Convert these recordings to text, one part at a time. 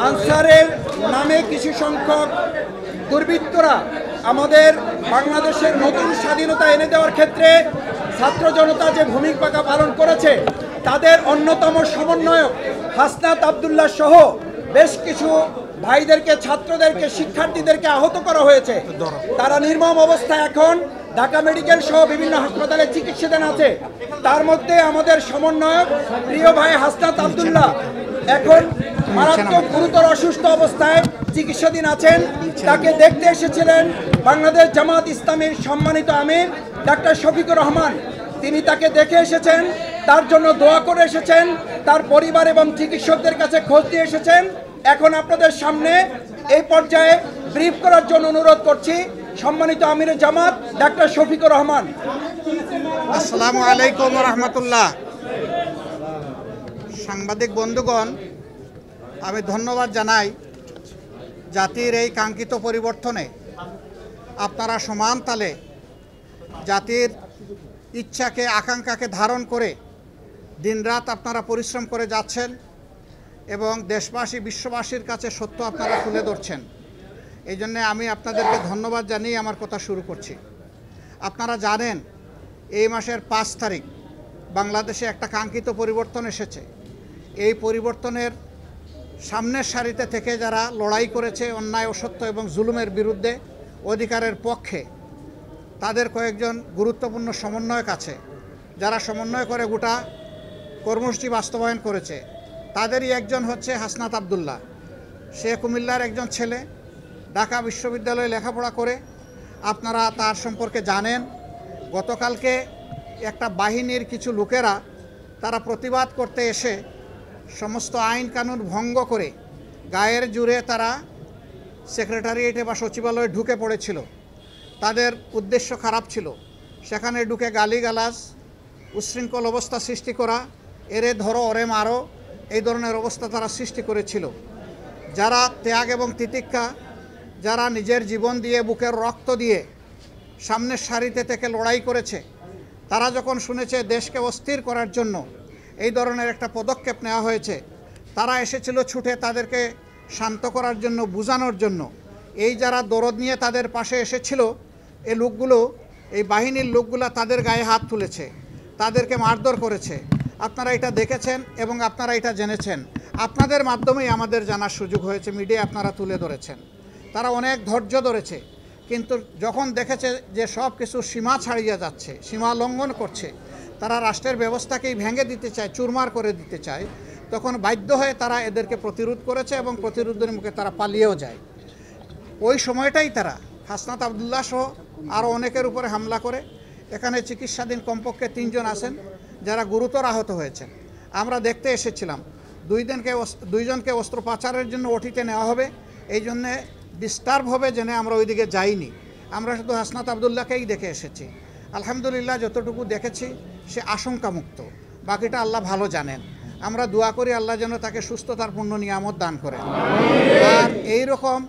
আনসারের নামে কিছু সংখ্যক দুর্বৃত্তরা আমাদের বাংলাদেশের নতুন স্বাধীনতা এনে দেওয়ার ক্ষেত্রে ছাত্র জনতা যে ভূমিকা পালন করেছে, তাদের অন্যতম সমন্বয়ক হাসনাত আব্দুল্লাহ সহ বেশ কিছু ভাইদেরকে, ছাত্রদেরকে, শিক্ষার্থীদেরকে আহত করা হয়েছে। তারা নির্মম অবস্থায় এখন ঢাকা মেডিকেল সহ বিভিন্ন হাসপাতালে চিকিৎসাধীন আছে। তার মধ্যে আমাদের সমন্বয়ক প্রিয় ভাই হাসনাত আব্দুল্লাহ এখন মারাত্মক গুরুতর অসুস্থ অবস্থায় চিকিৎসাধীন আছেন। তাকে দেখতে এসেছিলেন বাংলাদেশ জামাত ইসলামীর সম্মানিত আমির ডাক্তার শফিকুর রহমান। তিনি তাকে দেখে এসেছেন, তার জন্য দোয়া করে এসেছেন, তার পরিবার এবং চিকিৎসকদের কাছে খোঁজ দিয়ে এসেছেন। এখন আপনাদের সামনে এই পর্যায়ে ব্রিফ করার জন্য অনুরোধ করছি সম্মানিত আমির জামাত ডাক্তার শফিকুর রহমান। আসসালামু আলাইকুম রহমতুল্লাহ। সাংবাদিক বন্ধুগণ, আমি ধন্যবাদ জানাই জাতির এই কাঙ্ক্ষিত পরিবর্তনে আপনারা সমান তালে জাতির ইচ্ছাকে, আকাঙ্ক্ষাকে ধারণ করে দিনরাত আপনারা পরিশ্রম করে যাচ্ছেন এবং দেশবাসী, বিশ্ববাসীর কাছে সত্য আপনারা তুলে ধরছেন। এই জন্যে আমি আপনাদেরকে ধন্যবাদ জানিয়ে আমার কথা শুরু করছি। আপনারা জানেন এই মাসের 5 তারিখ বাংলাদেশে একটা কাঙ্ক্ষিত পরিবর্তন এসেছে। এই পরিবর্তনের সামনের সারিতে থেকে যারা লড়াই করেছে অন্যায়, অসত্য এবং জুলুমের বিরুদ্ধে, অধিকারের পক্ষে, তাদের কয়েকজন গুরুত্বপূর্ণ সমন্বয়ক আছে যারা সমন্বয় করে গোটা কর্মসূচি বাস্তবায়ন করেছে। তাদেরই একজন হচ্ছে হাসনাত আব্দুল্লাহ। সে কুমিল্লার একজন ছেলে, ঢাকা বিশ্ববিদ্যালয়ে লেখাপড়া করে। আপনারা তার সম্পর্কে জানেন। গতকালকে একটা বাহিনীর কিছু লোকেরা তারা প্রতিবাদ করতে এসে সমস্ত আইন কানুন ভঙ্গ করে গায়ের জোরে তারা সেক্রেটারিয়েটে বা সচিবালয়ে ঢুকে পড়েছিল। তাদের উদ্দেশ্য খারাপ ছিল। সেখানে ঢুকে গালিগালাজ, উচ্ছৃঙ্খল অবস্থা সৃষ্টি করা, এরে ধরো ওরে মারো, এই ধরনের অবস্থা তারা সৃষ্টি করেছিল। যারা ত্যাগ এবং তিতিক্ষা, যারা নিজের জীবন দিয়ে, বুকের রক্ত দিয়ে সামনের সারিতে থেকে লড়াই করেছে, তারা যখন শুনেছে দেশকে অস্থির করার জন্য এই ধরনের একটা পদক্ষেপ নেওয়া হয়েছে, তারা এসেছিল ছুটে তাদেরকে শান্ত করার জন্য, বোঝানোর জন্য। এই যারা দরদ নিয়ে তাদের পাশে এসেছিল, এই লোকগুলো, এই বাহিনীর লোকগুলো তাদের গায়ে হাত তুলেছে, তাদেরকে মারধর করেছে। আপনারা এটা দেখেছেন এবং আপনারা এটা জেনেছেন। আপনাদের মাধ্যমেই আমাদের জানার সুযোগ হয়েছে, মিডিয়া আপনারা তুলে ধরেছেন। তারা অনেক ধৈর্য ধরেছে, কিন্তু যখন দেখেছে যে সব কিছু সীমা ছাড়িয়ে যাচ্ছে, সীমা লঙ্ঘন করছে, তারা রাষ্ট্রের ব্যবস্থাকেই ভেঙে দিতে চায়, চুরমার করে দিতে চায়, তখন বাধ্য হয়ে তারা এদেরকে প্রতিরোধ করেছে এবং প্রতিরোধের মুখে তারা পালিয়েও যায়। ওই সময়টাই তারা হাসনাত আব্দুল্লাহ সহ আরও অনেকের উপরে হামলা করে। এখানে চিকিৎসাধীন কমপক্ষে 3 জন আছেন যারা গুরুতর আহত হয়েছেন। আমরা দেখতে এসেছিলাম। 2 জনকে অস্ত্রোপচারের জন্য ওটিতে নেওয়া হবে, এই জন্যে ডিস্টার্ব হবে জেনে আমরা ওইদিকে যাইনি। আমরা শুধু হাসনাত আব্দুল্লাহকেই দেখে এসেছি। আলহামদুলিল্লাহ, যতটুকু দেখেছি সে আশঙ্কামুক্ত, বাকিটা আল্লাহ ভালো জানেন। আমরা দোয়া করি আল্লাহ যেন তাকে সুস্থতার পূর্ণ নিয়ামত দান করেন। আর এই রকম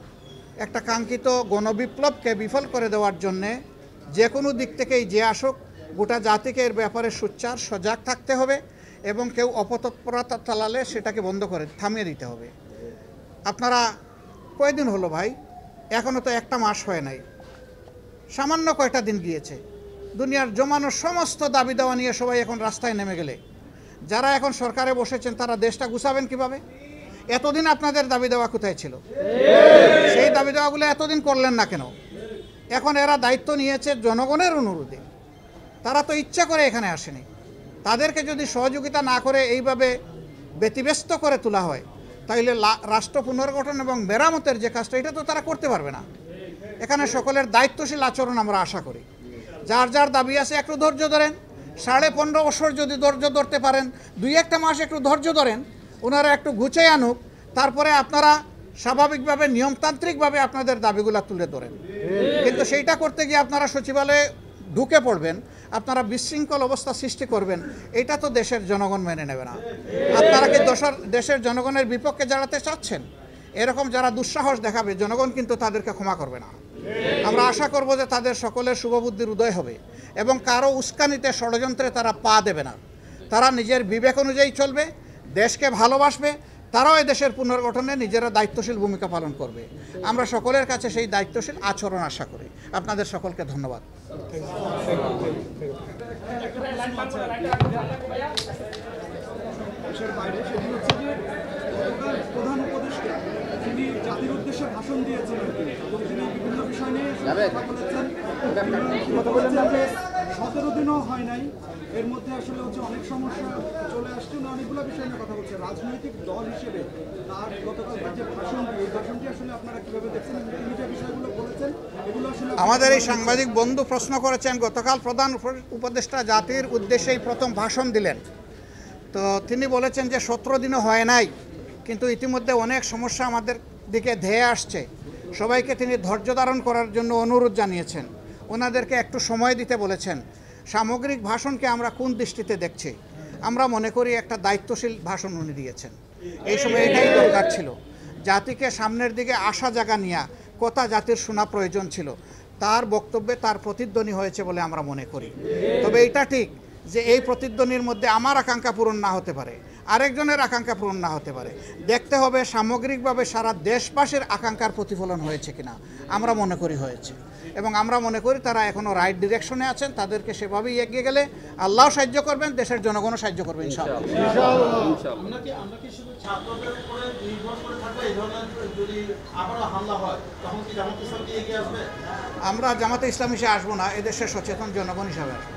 একটা কাঙ্ক্ষিত গণবিপ্লবকে বিফল করে দেওয়ার জন্যে যে কোনো দিক থেকেই যে আসুক, গোটা জাতিকে এর ব্যাপারে সোচ্চার, সজাগ থাকতে হবে এবং কেউ অপতৎপরতা চালালে সেটাকে বন্ধ করে থামিয়ে দিতে হবে। আপনারা কয়দিন হলো ভাই? এখনও তো 1 মাস হয় নাই, সামান্য কয়টা দিন গিয়েছে। দুনিয়ার জমানো সমস্ত দাবি দেওয়া নিয়ে সবাই এখন রাস্তায় নেমে গেলে যারা এখন সরকারে বসেছেন তারা দেশটা গুছাবেন কিভাবে? এতদিন আপনাদের দাবি দেওয়া কোথায় ছিল? সেই দাবি দেওয়াগুলো এতদিন করলেন না কেন? এখন এরা দায়িত্ব নিয়েছে জনগণের অনুরোধে। তারা তো ইচ্ছা করে এখানে আসেনি। তাদেরকে যদি সহযোগিতা না করে এইভাবে ব্যতিব্যস্ত করে তোলা হয়, তাহলে রাষ্ট্র পুনর্গঠন এবং মেরামতের যে কাজটা, এটা তো তারা করতে পারবে না। এখানে সকলের দায়িত্বশীল আচরণ আমরা আশা করি। যার যার দাবি আছে একটু ধৈর্য ধরেন। 15.5 বছর যদি ধৈর্য ধরতে পারেন, 2-1 মাস একটু ধৈর্য ধরেন, ওনারা একটু গুছিয়ে আনুক, তারপরে আপনারা স্বাভাবিকভাবে, নিয়মতান্ত্রিকভাবে আপনাদের দাবিগুলো তুলে ধরেন। কিন্তু সেইটা করতে গিয়ে আপনারা সচিবালয়ে ঢুকে পড়বেন, আপনারা বিশৃঙ্খল অবস্থা সৃষ্টি করবেন, এটা তো দেশের জনগণ মেনে নেবে না। আপনারা কি দেশের জনগণের বিপক্ষে দাঁড়াতে চাচ্ছেন? এরকম যারা দুঃসাহস দেখাবে, জনগণ কিন্তু তাদেরকে ক্ষমা করবে না। আমরা আশা করব যে তাদের সকলের শুভবুদ্ধির উদয় হবে এবং কারো উস্কানিতে, ষড়যন্ত্রে তারা পা দেবে না। তারা নিজের বিবেক অনুযায়ী চলবে, দেশকে ভালোবাসবে, তারাও এদেশের পুনর্গঠনে নিজেরা দায়িত্বশীল ভূমিকা পালন করবে। আমরা সকলের কাছে সেই দায়িত্বশীল আচরণ আশা করি। আপনাদের সকলকে ধন্যবাদ। দেশের বাইরে সেটি হচ্ছে যে প্রধান উপদেষ্টা তিনি জাতির উদ্দেশ্যে ভাষণ দিয়েছেন এবং তিনি বিভিন্ন বিষয় নিয়ে কথা বলেছেন যে 17 দিনও হয় নাই, এর মধ্যে আসলে হচ্ছে অনেক সমস্যা চলে আসছে, অনেকগুলো বিষয় নিয়ে কথা বলছে। রাজনৈতিক দল হিসেবে তার গতকাল যে ভাষণটি, এই ভাষণটি আসলে আপনারা কিভাবে দেখছেন এবং তিনি যে বিষয়গুলো বলেছেন এগুলো আসলে আমাদের এই সাংবাদিক বন্ধু প্রশ্ন করেছেন, গতকাল প্রধান উপদেষ্টা জাতির উদ্দেশ্যেই প্রথম ভাষণ দিলেন। তো তিনি বলেছেন যে 17 দিনও হয় নাই, কিন্তু ইতিমধ্যে অনেক সমস্যা আমাদের দিকে ধেয়ে আসছে। সবাইকে তিনি ধৈর্য ধারণ করার জন্য অনুরোধ জানিয়েছেন, ওনাদেরকে একটু সময় দিতে বলেছেন। সামগ্রিক ভাষণকে আমরা কোন দৃষ্টিতে দেখছি? আমরা মনে করি একটা দায়িত্বশীল ভাষণ উনি দিয়েছেন। এই সময় এটাই দরকার ছিল, জাতিকে সামনের দিকে আশা জাগা নিয়ে কথা জাতির শোনা প্রয়োজন ছিল। তার বক্তব্যে তার প্রতিধ্বনি হয়েছে বলে আমরা মনে করি। তবে এটা ঠিক যে এই প্রতিধ্বনির মধ্যে আমার আকাঙ্ক্ষা পূরণ না হতে পারে, আরেকজনের আকাঙ্ক্ষা পূরণ না হতে পারে। দেখতে হবে সামগ্রিকভাবে সারা দেশবাসীর আকাঙ্ক্ষার প্রতিফলন হয়েছে কিনা। আমরা মনে করি হয়েছে, এবং আমরা মনে করি তারা এখনও রাইট ডিরেকশনে আছেন। তাদেরকে সেভাবেই এগিয়ে গেলে আল্লাহ সাহায্য করবেন, দেশের জনগণও সাহায্য করবেন ইনশাআল্লাহ। আমরা কি শুধু ছাত্রদের উপরে নির্ভর করে থাকবো? এই ধরনের যদি আবারও হামলা হয় তখন কি জামাত ইসলাম কি এগিয়ে আসবে? আমরা জামাতে ইসলাম হিসেবে আসবো না, এদেশের সচেতন জনগণ হিসাবে আসবো।